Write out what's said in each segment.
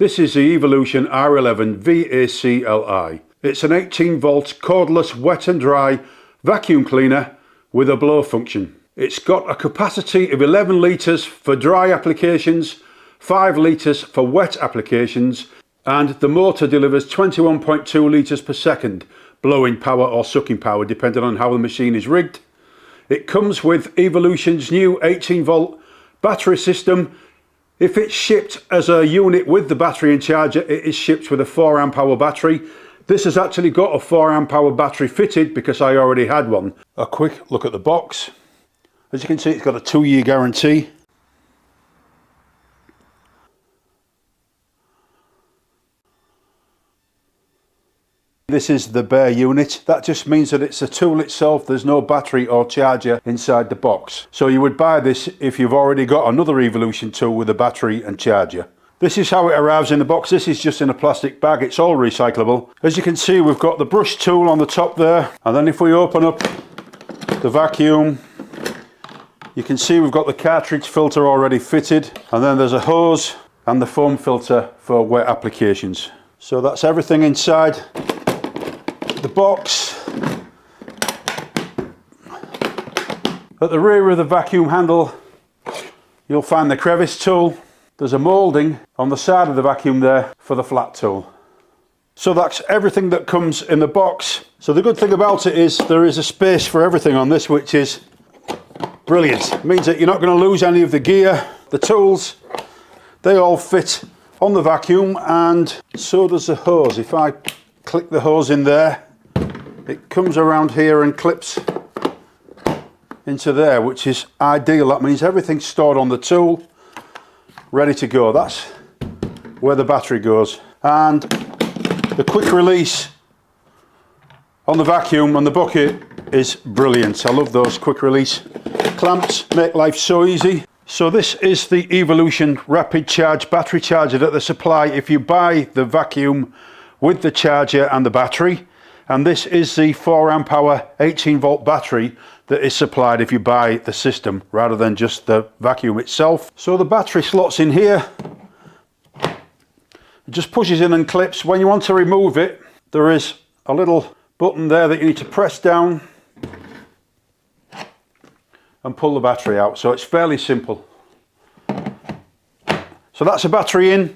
This is the Evolution R11VAC-Li. It's an 18 volt cordless wet and dry vacuum cleaner with a blow function. It's got a capacity of 11 litres for dry applications, 5 litres for wet applications, and the motor delivers 21.2 litres per second blowing power or sucking power depending on how the machine is rigged. It comes with Evolution's new 18 volt battery system. If it's shipped as a unit with the battery and charger, it is shipped with a 4 amp hour battery. This has actually got a 4 amp hour battery fitted because I already had one. A quick look at the box. As you can see, it's got a 2-year guarantee. This is the bare unit. That just means that it's a tool itself. There's no battery or charger inside the box. So you would buy this if you've already got another Evolution tool with a battery and charger. This is how it arrives in the box. This is just in a plastic bag. It's all recyclable. As you can see, we've got the brush tool on the top there. And then if we open up the vacuum, you can see we've got the cartridge filter already fitted. And then there's a hose and the foam filter for wet applications. So that's everything inside the box. At the rear of the vacuum handle, you'll find the crevice tool. There's a moulding on the side of the vacuum there for the flat tool. So that's everything that comes in the box. So the good thing about it is there is a space for everything on this, which is brilliant. It means that you're not going to lose any of the gear. The tools, they all fit on the vacuum, and so does the hose. If I click the hose in there, it comes around here and clips into there, which is ideal. That means everything's stored on the tool, ready to go. That's where the battery goes. And the quick release on the vacuum and the bucket is brilliant. I love those quick release clamps, make life so easy. So this is the Evolution Rapid Charge battery charger that they supply if you buy the vacuum with the charger and the battery. And this is the 4 amp hour 18 volt battery that is supplied if you buy the system rather than just the vacuum itself. So the battery slots in here. It just pushes in and clips. When you want to remove it, there is a little button there that you need to press down and pull the battery out. So it's fairly simple. So that's a battery in.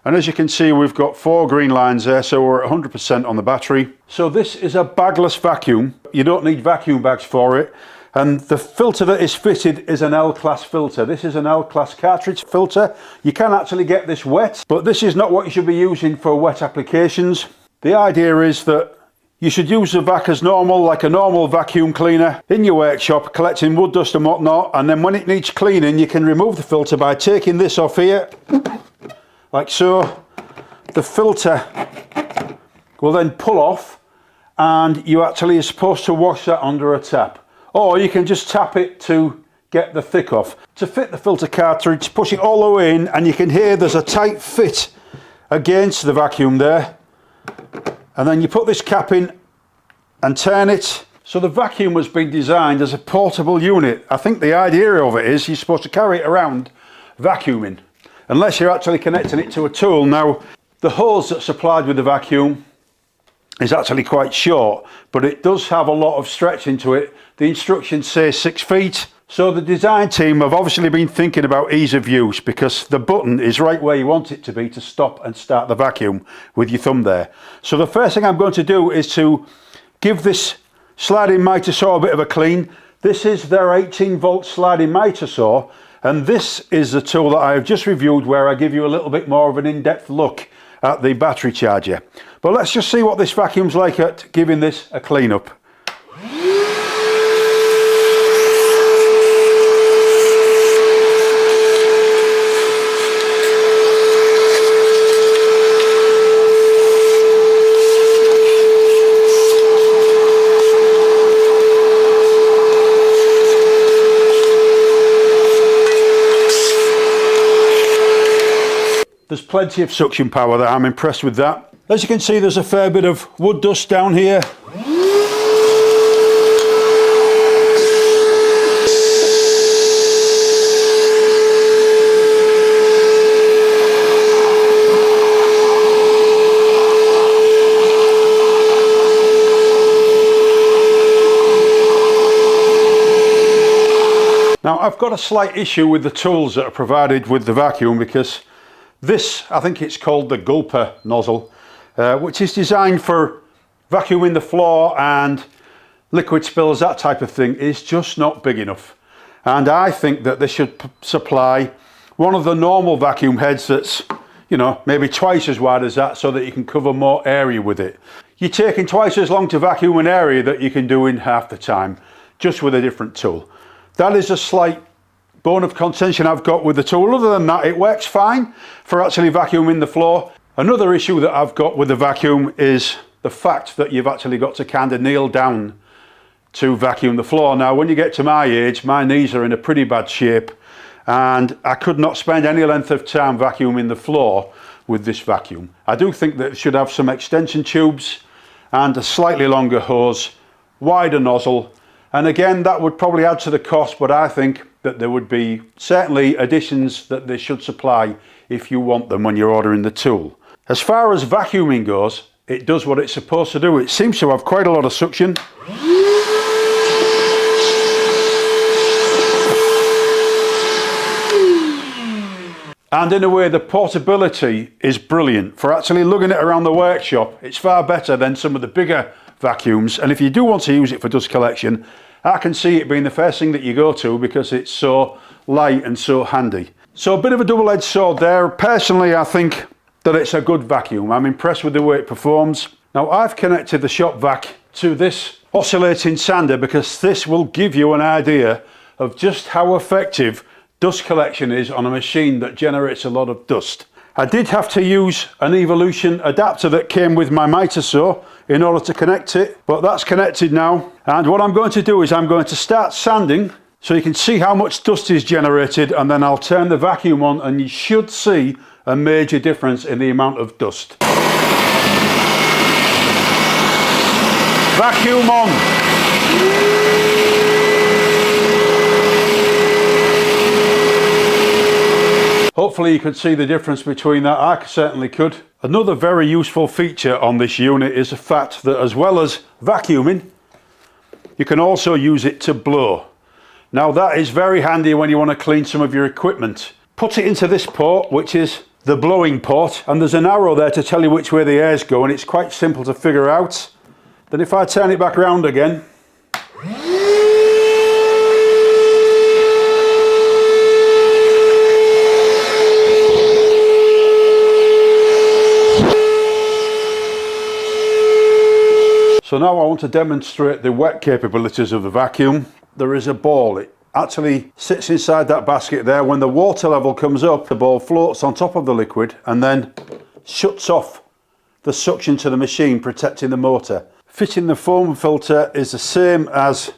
And as you can see, we've got 4 green lines there, so we're at 100% on the battery. So this is a bagless vacuum. You don't need vacuum bags for it. And the filter that is fitted is an L-class filter. This is an L-class cartridge filter. You can actually get this wet, but this is not what you should be using for wet applications. The idea is that you should use the vac as normal, like a normal vacuum cleaner in your workshop, collecting wood dust and whatnot. And then when it needs cleaning, you can remove the filter by taking this off here, like so. The filter will then pull off, and you actually are supposed to wash that under a tap. Or you can just tap it to get the thick off. To fit the filter cartridge, push it all the way in, and you can hear there's a tight fit against the vacuum there. And then you put this cap in and turn it. So the vacuum has been designed as a portable unit. I think the idea of it is you're supposed to carry it around vacuuming, unless you're actually connecting it to a tool. Now, the hose that's supplied with the vacuum is actually quite short, but it does have a lot of stretch into it. The instructions say 6 feet. So the design team have obviously been thinking about ease of use, because the button is right where you want it to be to stop and start the vacuum with your thumb there. So the first thing I'm going to do is to give this sliding miter saw a bit of a clean. This is their 18 volt sliding miter saw. And this is the tool that I have just reviewed, where I give you a little bit more of an in-depth look at the battery charger. But let's just see what this vacuum's like at giving this a clean up. There's plenty of suction power there. I'm impressed with that. As you can see, there's a fair bit of wood dust down here. Now I've got a slight issue with the tools that are provided with the vacuum, because this, I think it's called the gulper nozzle, which is designed for vacuuming the floor and liquid spills, that type of thing, is just not big enough. And I think that they should supply one of the normal vacuum heads that's, you know, maybe twice as wide as that, so that you can cover more area with it. You're taking twice as long to vacuum an area that you can do in half the time, just with a different tool. That is a slight bone of contention I've got with the tool. Other than that, it works fine for actually vacuuming the floor. Another issue that I've got with the vacuum is the fact that you've actually got to kind of kneel down to vacuum the floor. Now, when you get to my age, my knees are in a pretty bad shape, and I could not spend any length of time vacuuming the floor with this vacuum. I do think that it should have some extension tubes and a slightly longer hose, wider nozzle, and again, that would probably add to the cost, but I think that there would be certainly additions that they should supply if you want them when you're ordering the tool. As far as vacuuming goes, it does what it's supposed to do. It seems to have quite a lot of suction. And in a way, the portability is brilliant. For actually lugging it around the workshop, it's far better than some of the bigger vacuums. And if you do want to use it for dust collection, I can see it being the first thing that you go to, because it's so light and so handy. So a bit of a double-edged sword there. Personally, I think that it's a good vacuum. I'm impressed with the way it performs. Now, I've connected the shop vac to this oscillating sander, because this will give you an idea of just how effective dust collection is on a machine that generates a lot of dust. I did have to use an Evolution adapter that came with my mitre saw in order to connect it, but that's connected now. And what I'm going to do is I'm going to start sanding so you can see how much dust is generated, and then I'll turn the vacuum on and you should see a major difference in the amount of dust. Vacuum on. Hopefully you could see the difference between that. I certainly could. Another very useful feature on this unit is the fact that, as well as vacuuming, you can also use it to blow. Now, that is very handy when you want to clean some of your equipment. Put it into this port, which is the blowing port, and there's an arrow there to tell you which way the air's going. It's quite simple to figure out. Then if I turn it back around again, so now I want to demonstrate the wet capabilities of the vacuum. There is a ball. It actually sits inside that basket there. When the water level comes up, the ball floats on top of the liquid and then shuts off the suction to the machine, protecting the motor. Fitting the foam filter is the same as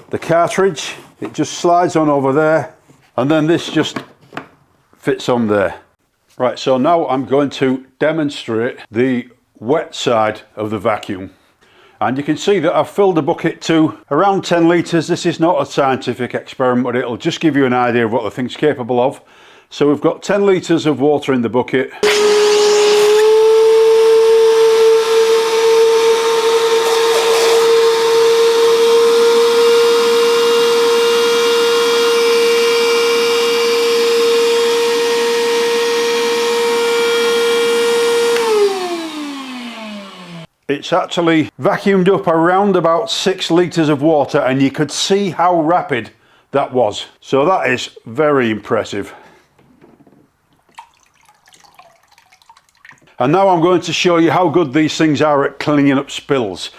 the cartridge. It just slides on over there, and then this just fits on there. Right, so now I'm going to demonstrate the wet side of the vacuum, and you can see that I've filled the bucket to around 10 litres. This is not a scientific experiment, but it'll just give you an idea of what the thing's capable of. So we've got 10 litres of water in the bucket. It's actually vacuumed up around about 6 litres of water, and you could see how rapid that was. So that is very impressive. And now I'm going to show you how good these things are at cleaning up spills.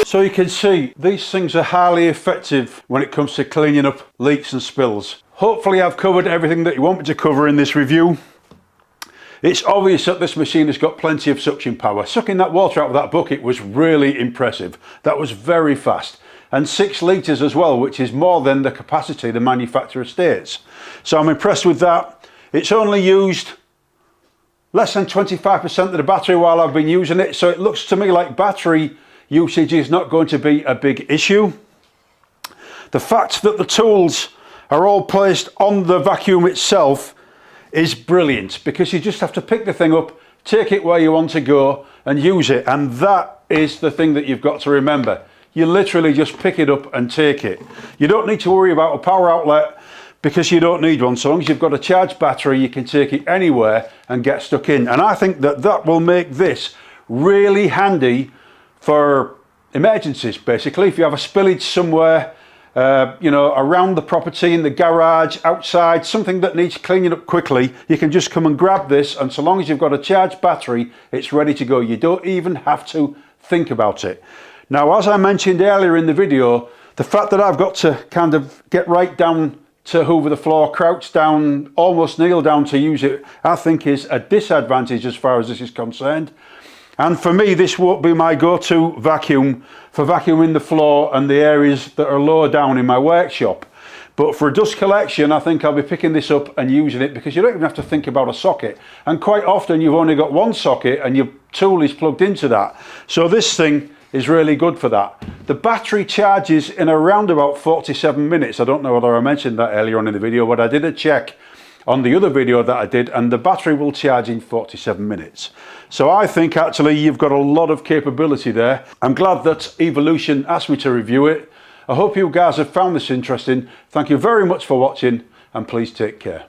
So you can see these things are highly effective when it comes to cleaning up leaks and spills. Hopefully I've covered everything that you want me to cover in this review. It's obvious that this machine has got plenty of suction power. Sucking that water out of that bucket was really impressive. That was very fast. And 6 litres as well, which is more than the capacity the manufacturer states. So I'm impressed with that. It's only used less than 25% of the battery while I've been using it, so it looks to me like battery usage is not going to be a big issue. The fact that the tools are all placed on the vacuum itself is brilliant, because you just have to pick the thing up, take it where you want to go and use it, and that is the thing that you've got to remember. You literally just pick it up and take it. You don't need to worry about a power outlet, because you don't need one. So long as you've got a charged battery, you can take it anywhere and get stuck in. And I think that that will make this really handy for emergencies, basically. If you have a spillage somewhere, you know, around the property, in the garage, outside, something that needs cleaning up quickly, you can just come and grab this, and so long as you've got a charged battery, it's ready to go. You don't even have to think about it. Now, as I mentioned earlier in the video, the fact that I've got to kind of get right down to hoover the floor, crouch down, almost kneel down to use it, I think is a disadvantage as far as this is concerned. And for me, this won't be my go-to vacuum for vacuuming the floor and the areas that are lower down in my workshop. But for dust collection, I think I'll be picking this up and using it, because you don't even have to think about a socket. And quite often you've only got one socket and your tool is plugged into that. So this thing is really good for that. The battery charges in around about 47 minutes. I don't know whether I mentioned that earlier on in the video, but I did a check on the other video that I did, and the battery will charge in 47 minutes. So I think actually you've got a lot of capability there. I'm glad that Evolution asked me to review it. I hope you guys have found this interesting. Thank you very much for watching, and please take care.